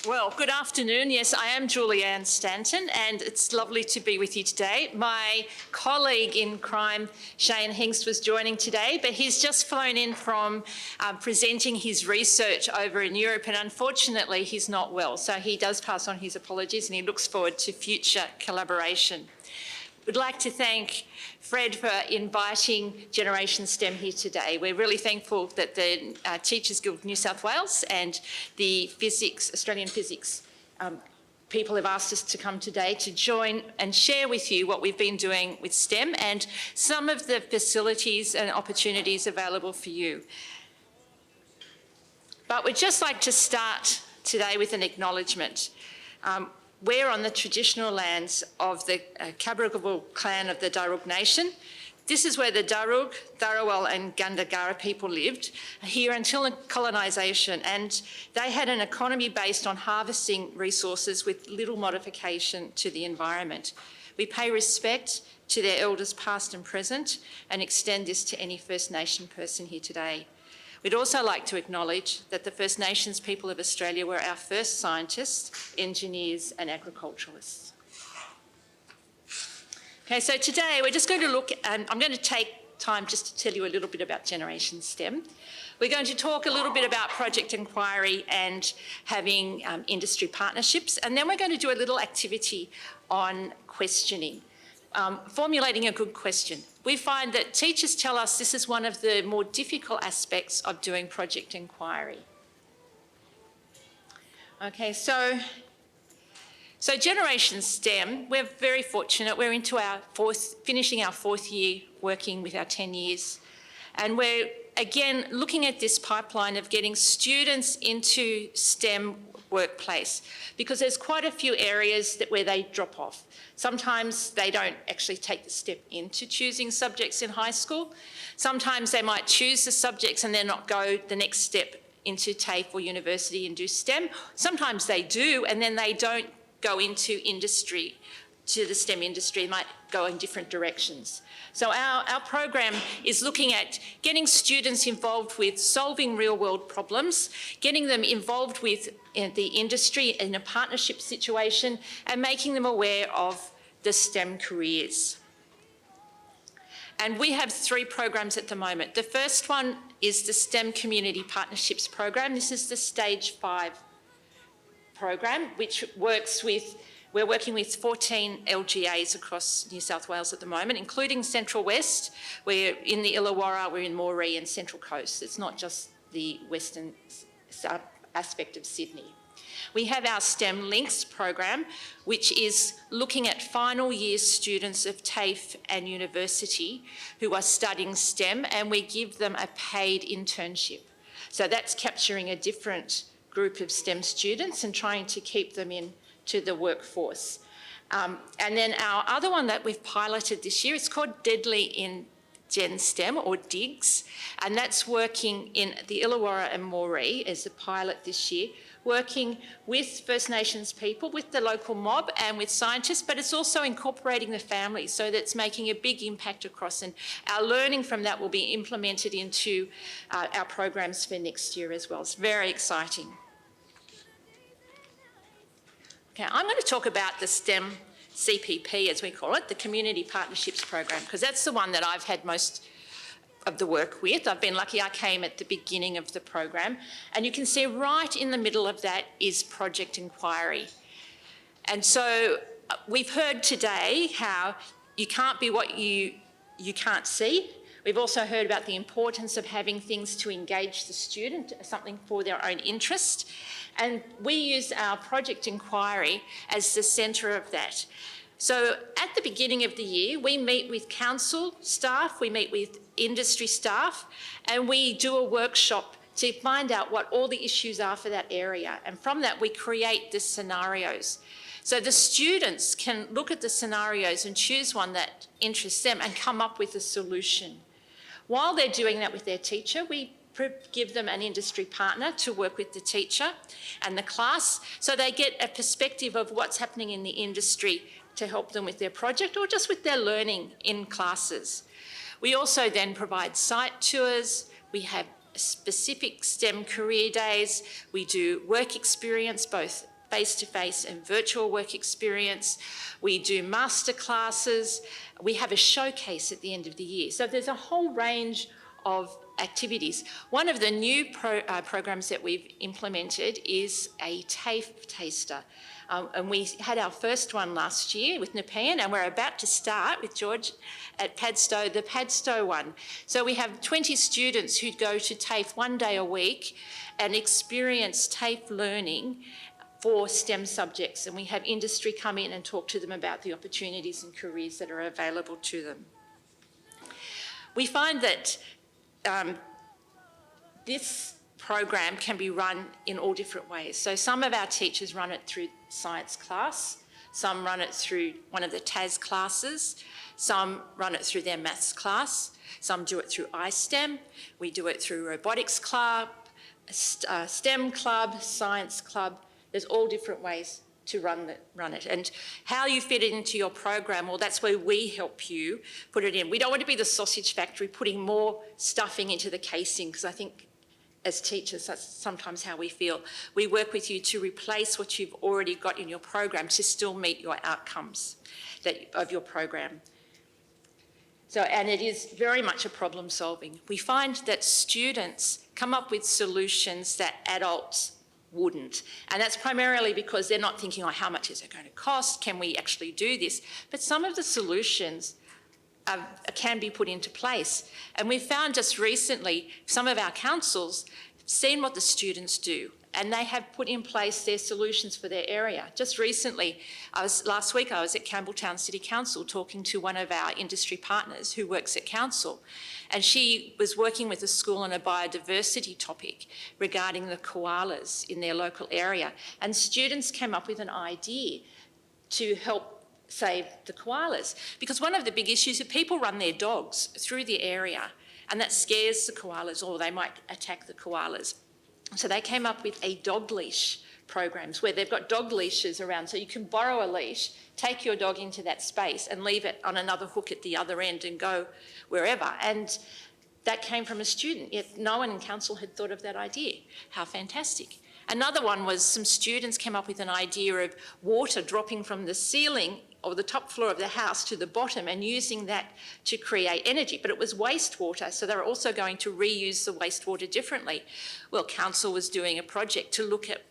Well, good afternoon. Yes, I am Julianne Stanton, and it's lovely to be with you today. My colleague in crime, Shane Hengst, was joining today, but he's just flown in from presenting his research over in Europe, and unfortunately he's not well. So he does pass on his apologies, and he looks forward to future collaboration. We'd like to thank Fred for inviting Generation STEM here today. We're really thankful that the Teachers Guild New South Wales and the Australian Physics people have asked us to come today to join and share with you what we've been doing with STEM and some of the facilities and opportunities available for you. But we'd just like to start today with an acknowledgement. We're on the traditional lands of the Cabral clan of the Darug Nation. This is where the Darug, Dharawal and Gundagara people lived here until colonisation, and they had an economy based on harvesting resources with little modification to the environment. We pay respect to their elders past and present and extend this to any First Nation person here today. We'd also like to acknowledge that the First Nations people of Australia were our first scientists, engineers and agriculturalists. Okay, so today we're just going to look, and I'm going to take time just to tell you a little bit about Generation STEM. We're going to talk a little bit about project inquiry and having industry partnerships, and then we're going to do a little activity on questioning. Formulating a good question. We find that teachers tell us this is one of the more difficult aspects of doing project inquiry. Okay, so Generation STEM, we're very fortunate. We're into finishing our fourth year working with our 10 years. And we're, again, looking at this pipeline of getting students into STEM workplace, because there's quite a few areas where they drop off. Sometimes they don't actually take the step into choosing subjects in high school. Sometimes they might choose the subjects and then not go the next step into TAFE or university and do STEM. Sometimes they do, and then they don't go into industry, to the STEM industry, might go in different directions. So our program is looking at getting students involved with solving real world problems, getting them involved with the industry in a partnership situation and making them aware of the STEM careers. And we have 3 programs at the moment. The first one is the STEM Community Partnerships Program. This is the Stage 5 program, which works with we're working with 14 LGAs across New South Wales at the moment, including Central West. We're in the Illawarra, we're in Moree and Central Coast. It's not just the western aspect of Sydney. We have our STEM Links program, which is looking at final year students of TAFE and university who are studying STEM, and we give them a paid internship. So that's capturing a different group of STEM students and trying to keep them in to the workforce. And then our other one that we've piloted this year, it's called Deadly in Gen STEM, or DIGS, and that's working in the Illawarra and Moree as a pilot this year, working with First Nations people, with the local mob and with scientists, but it's also incorporating the families, so that's making a big impact across, and our learning from that will be implemented into our programs for next year as well. It's very exciting. Okay, I'm going to talk about the STEM CPP, as we call it, the Community Partnerships Program, because that's the one that I've had most of the work with. I've been lucky I came at the beginning of the program, and you can see right in the middle of that is project inquiry. And so we've heard today how you can't be what you can't see. We've also heard about the importance of having things to engage the student, something for their own interest. And we use our project inquiry as the centre of that. So at the beginning of the year, we meet with council staff, we meet with industry staff, and we do a workshop to find out what all the issues are for that area. And from that, we create the scenarios. So the students can look at the scenarios and choose one that interests them and come up with a solution. While they're doing that with their teacher, we give them an industry partner to work with the teacher and the class, so they get a perspective of what's happening in the industry to help them with their project or just with their learning in classes. We also then provide site tours. We have specific STEM career days. We do work experience, both face-to-face and virtual work experience. We do master classes. We have a showcase at the end of the year. So there's a whole range of activities. One of the new programs that we've implemented is a TAFE taster. And we had our first one last year with Nepean, and we're about to start with George at Padstow, the Padstow one. So we have 20 students who go to TAFE 1 day a week and experience TAFE learning for STEM subjects, and we have industry come in and talk to them about the opportunities and careers that are available to them. We find that this program can be run in all different ways. So some of our teachers run it through science class, some run it through one of the TAS classes, some run it through their maths class, some do it through iSTEM, we do it through robotics club, STEM club, science club. There's all different ways to run it. And how you fit it into your program, well, that's where we help you put it in. We don't want to be the sausage factory putting more stuffing into the casing, because I think as teachers, that's sometimes how we feel. We work with you to replace what you've already got in your program to still meet your outcomes of your program. So, and it is very much a problem solving. We find that students come up with solutions that adults wouldn't. And that's primarily because they're not thinking, oh, how much is it going to cost? Can we actually do this? But some of the solutions can be put into place. And we found just recently, some of our councils seen what the students do, and they have put in place their solutions for their area. Just recently, last week I was at Campbelltown City Council talking to one of our industry partners who works at council, and she was working with a school on a biodiversity topic regarding the koalas in their local area, and students came up with an idea to help save the koalas, because one of the big issues is people run their dogs through the area, and that scares the koalas, or they might attack the koalas. So they came up with a dog leash programs where they've got dog leashes around, so you can borrow a leash, take your dog into that space and leave it on another hook at the other end and go wherever. And that came from a student, yet no one in council had thought of that idea. How fantastic. Another one was some students came up with an idea of water dropping from the ceiling or the top floor of the house to the bottom and using that to create energy. But it was wastewater, so they were also going to reuse the wastewater differently. Well, council was doing a project to look at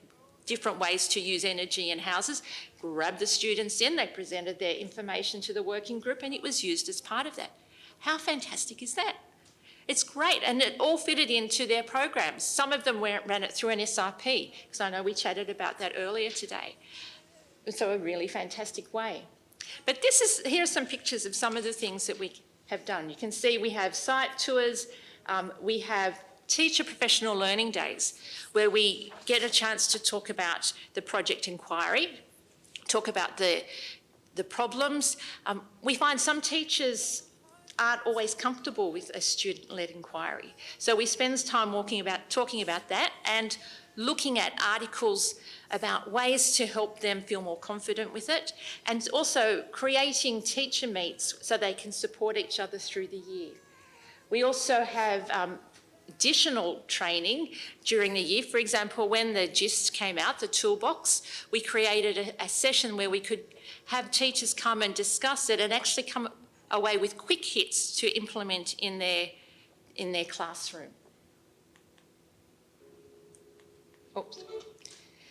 different ways to use energy in houses, grabbed the students in, they presented their information to the working group, and it was used as part of that. How fantastic is that? It's great, and it all fitted into their programs. Some of them ran it through an SRP, because I know we chatted about that earlier today. So a really fantastic way. But here are some pictures of some of the things that we have done. You can see we have site tours, we have teacher professional learning days, where we get a chance to talk about the project inquiry, talk about the problems. We find some teachers aren't always comfortable with a student-led inquiry. So we spend time talking about that and looking at articles about ways to help them feel more confident with it, and also creating teacher meets so they can support each other through the year. We also have additional training during the year. For example, when the GIST came out, the toolbox, we created a session where we could have teachers come and discuss it and actually come away with quick hits to implement in their classroom. Oops.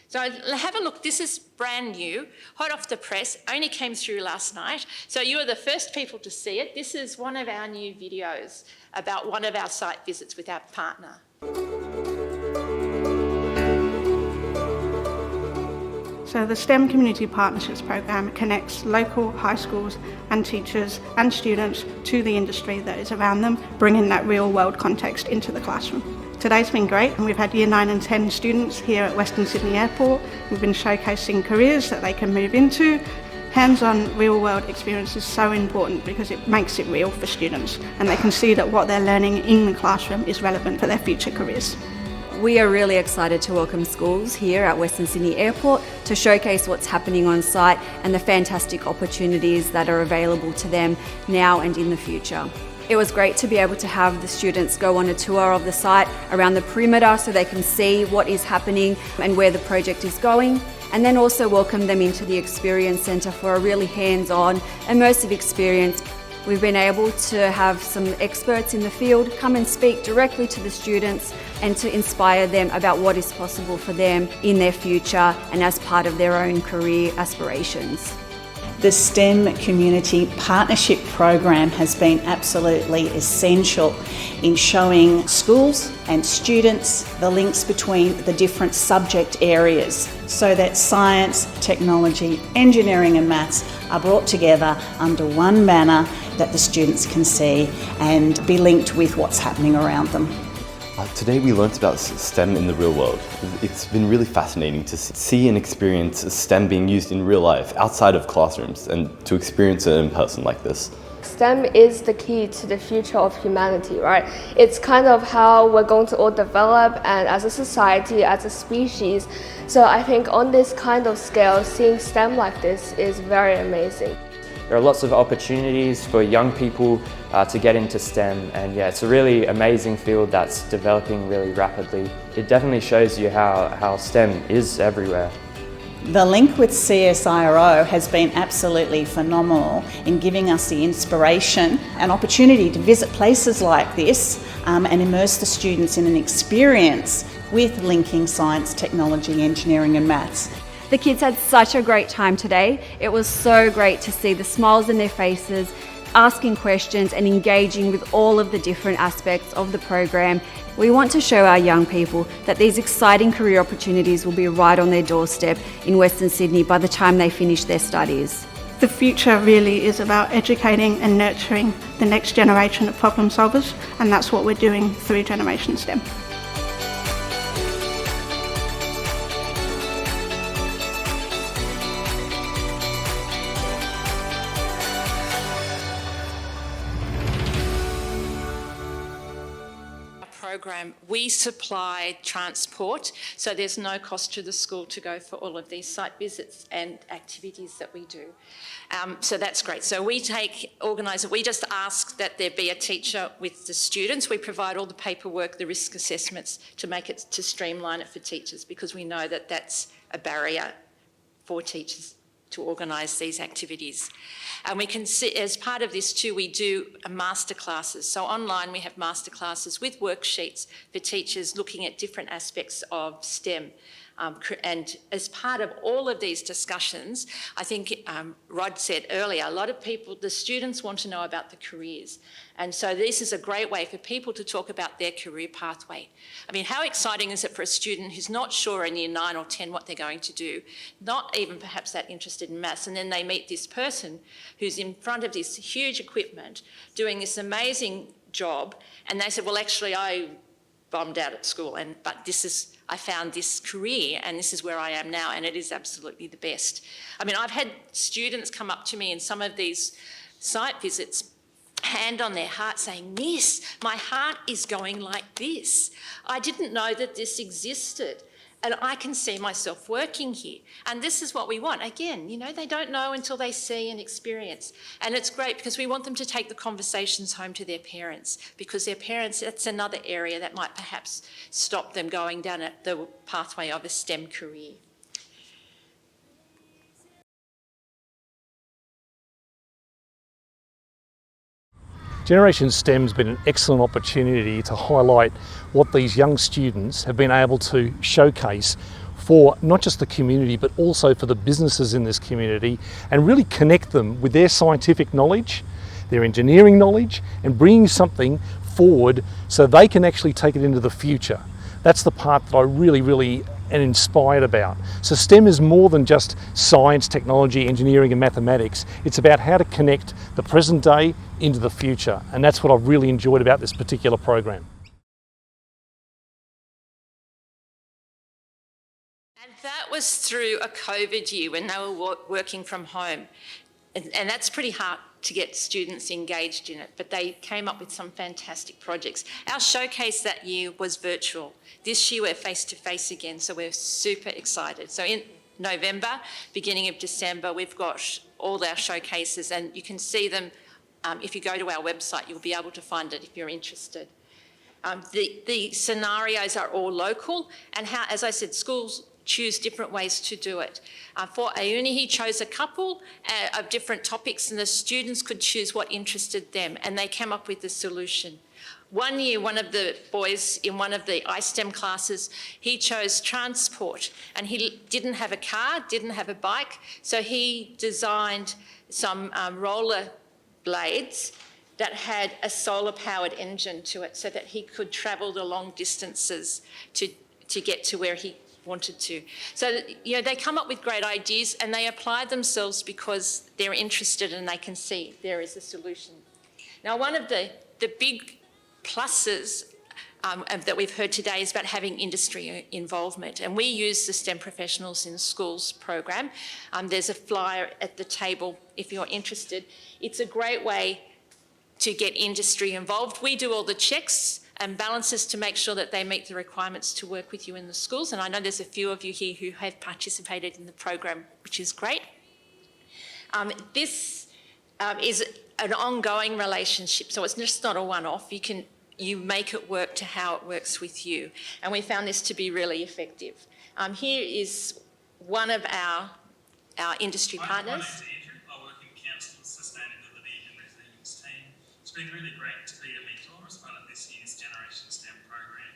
So have a look, this is brand new, hot off the press, only came through last night. So you are the first people to see it. This is one of our new videos about one of our site visits with our partner. So the STEM Community Partnerships Programme connects local high schools and teachers and students to the industry that is around them, bringing that real world context into the classroom. Today's been great, and we've had Year 9 and 10 students here at Western Sydney Airport. We've been showcasing careers that they can move into. Hands-on real world experience is so important because it makes it real for students, and they can see that what they're learning in the classroom is relevant for their future careers. We are really excited to welcome schools here at Western Sydney Airport to showcase what's happening on site and the fantastic opportunities that are available to them now and in the future. It was great to be able to have the students go on a tour of the site around the perimeter so they can see what is happening and where the project is going, and then also welcome them into the Experience Centre for a really hands-on, immersive experience. We've been able to have some experts in the field come and speak directly to the students and to inspire them about what is possible for them in their future and as part of their own career aspirations. The STEM Community Partnership Program has been absolutely essential in showing schools and students the links between the different subject areas so that science, technology, engineering and maths are brought together under one banner that the students can see and be linked with what's happening around them. Today we learnt about STEM in the real world. It's been really fascinating to see and experience STEM being used in real life outside of classrooms and to experience it in person like this. STEM is the key to the future of humanity, right? It's kind of how we're going to all develop and as a society, as a species. So I think on this kind of scale, seeing STEM like this is very amazing. There are lots of opportunities for young people to get into STEM, and yeah, it's a really amazing field that's developing really rapidly. It definitely shows you how STEM is everywhere. The link with CSIRO has been absolutely phenomenal in giving us the inspiration and opportunity to visit places like this and immerse the students in an experience with linking science, technology, engineering and maths. The kids had such a great time today. It was so great to see the smiles in their faces, asking questions and engaging with all of the different aspects of the program. We want to show our young people that these exciting career opportunities will be right on their doorstep in Western Sydney by the time they finish their studies. The future really is about educating and nurturing the next generation of problem solvers, and that's what we're doing through Generation STEM. Program, we supply transport, so there's no cost to the school to go for all of these site visits and activities that we do. So that's great. So we organise it. We just ask that there be a teacher with the students. We provide all the paperwork, the risk assessments to streamline it for teachers, because we know that that's a barrier for teachers to organise these activities. And we can see, as part of this too, we do masterclasses. So online we have masterclasses with worksheets for teachers looking at different aspects of STEM. And as part of all of these discussions, I think Rod said earlier, a lot of people, the students want to know about the careers. And so this is a great way for people to talk about their career pathway. I mean, how exciting is it for a student who's not sure in year 9 or 10 what they're going to do, not even perhaps that interested in maths, and then they meet this person who's in front of this huge equipment doing this amazing job, and they said, well, actually, I bombed out at school, but I found this career and this is where I am now, and it is absolutely the best. I mean, I've had students come up to me in some of these site visits, hand on their heart saying, Miss, my heart is going like this. I didn't know that this existed, and I can see myself working here. And this is what we want. Again, you know, they don't know until they see and experience. And it's great because we want them to take the conversations home to their parents, because their parents, that's another area that might perhaps stop them going down the pathway of a STEM career. Generation STEM's been an excellent opportunity to highlight what these young students have been able to showcase for not just the community but also for the businesses in this community, and really connect them with their scientific knowledge, their engineering knowledge, and bringing something forward so they can actually take it into the future. That's the part that I really am inspired about. So STEM is more than just science, technology, engineering and mathematics. It's about how to connect the present day into the future, and that's what I've really enjoyed about this particular program. And that was through a COVID year when they were working from home. And that's pretty hard to get students engaged in it, but they came up with some fantastic projects. Our showcase that year was virtual. This year we're face-to-face again, so we're super excited. So in November, beginning of December, we've got all our showcases, and you can see them if you go to our website, you'll be able to find it if you're interested. The scenarios are all local, and how, as I said, schools choose different ways to do it. For Auni, he chose a couple of different topics, and the students could choose what interested them, and they came up with the solution. One year, one of the boys in one of the iSTEM classes, he chose transport, and he didn't have a car, didn't have a bike, so he designed some roller blades that had a solar-powered engine to it so that he could travel the long distances to get to where he wanted to. So, you know, they come up with great ideas and they apply themselves because they're interested and they can see there is a solution. Now, one of the big pluses that we've heard today is about having industry involvement, and we use the STEM Professionals in Schools program. There's a flyer at the table if you're interested. It's a great way to get industry involved. We do all the checks and balances to make sure that they meet the requirements to work with you in the schools, and I know there's a few of you here who have participated in the program, which is great. This is an ongoing relationship, so it's just not a one-off. You make it work to how it works with you, and we found this to be really effective. Here is one of our industry partners. My name's Andrew. I work in Council's Sustainability and Resilience team. It's been really great to be a mentor as part of this year's Generation STEM program.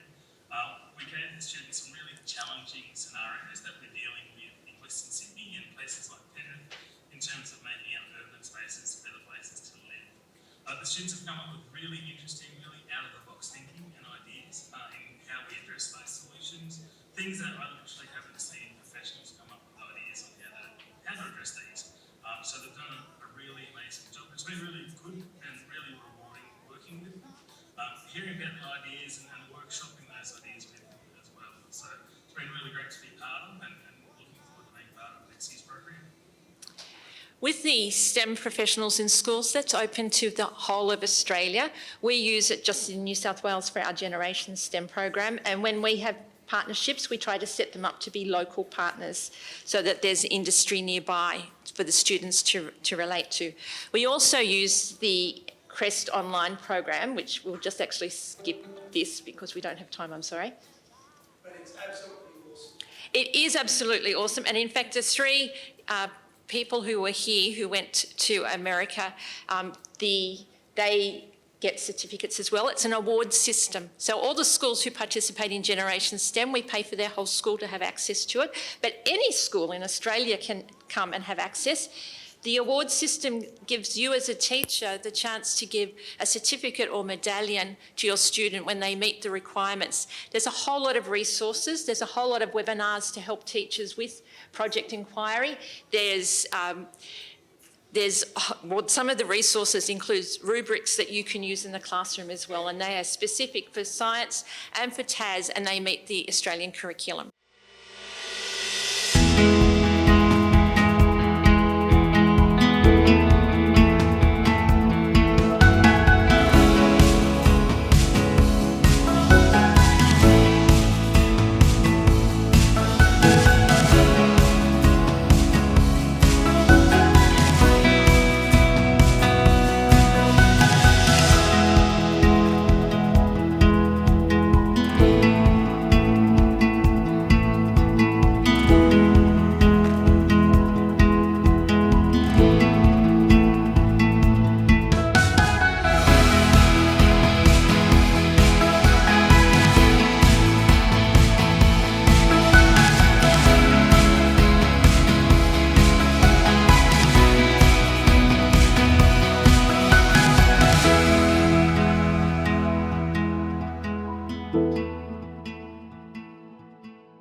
We gave the students some really challenging scenarios that we're dealing with in Western Sydney and places like Penrith in terms of making our urban spaces better places to live. The students have come up with really interesting, really out-of-the-box thinking and ideas in how we address those solutions, things that I literally haven't seen professionals come up with ideas on how to address these. So they've done a really amazing job. It's been really good and really rewarding working with them, hearing about the ideas and workshopping those ideas with them as well. So it's been really great to be part of and looking forward to being part of next year's program. With the STEM Professionals in Schools, that's open to the whole of Australia. We use it just in New South Wales for our Generation STEM program, and when we have partnerships, we try to set them up to be local partners so that there's industry nearby for the students to relate to. We also use the CREST online program, which we'll just actually skip this because we don't have time, I'm sorry. But it's absolutely awesome. It is absolutely awesome, and in fact the three people who were here who went to America, they get certificates as well. It's an award system. So all the schools who participate in Generation STEM, we pay for their whole school to have access to it. But any school in Australia can come and have access. The award system gives you as a teacher the chance to give a certificate or medallion to your student when they meet the requirements. There's a whole lot of resources. There's a whole lot of webinars to help teachers with project inquiry. Some of the resources includes rubrics that you can use in the classroom as well, and they are specific for science and for TAS, and they meet the Australian curriculum.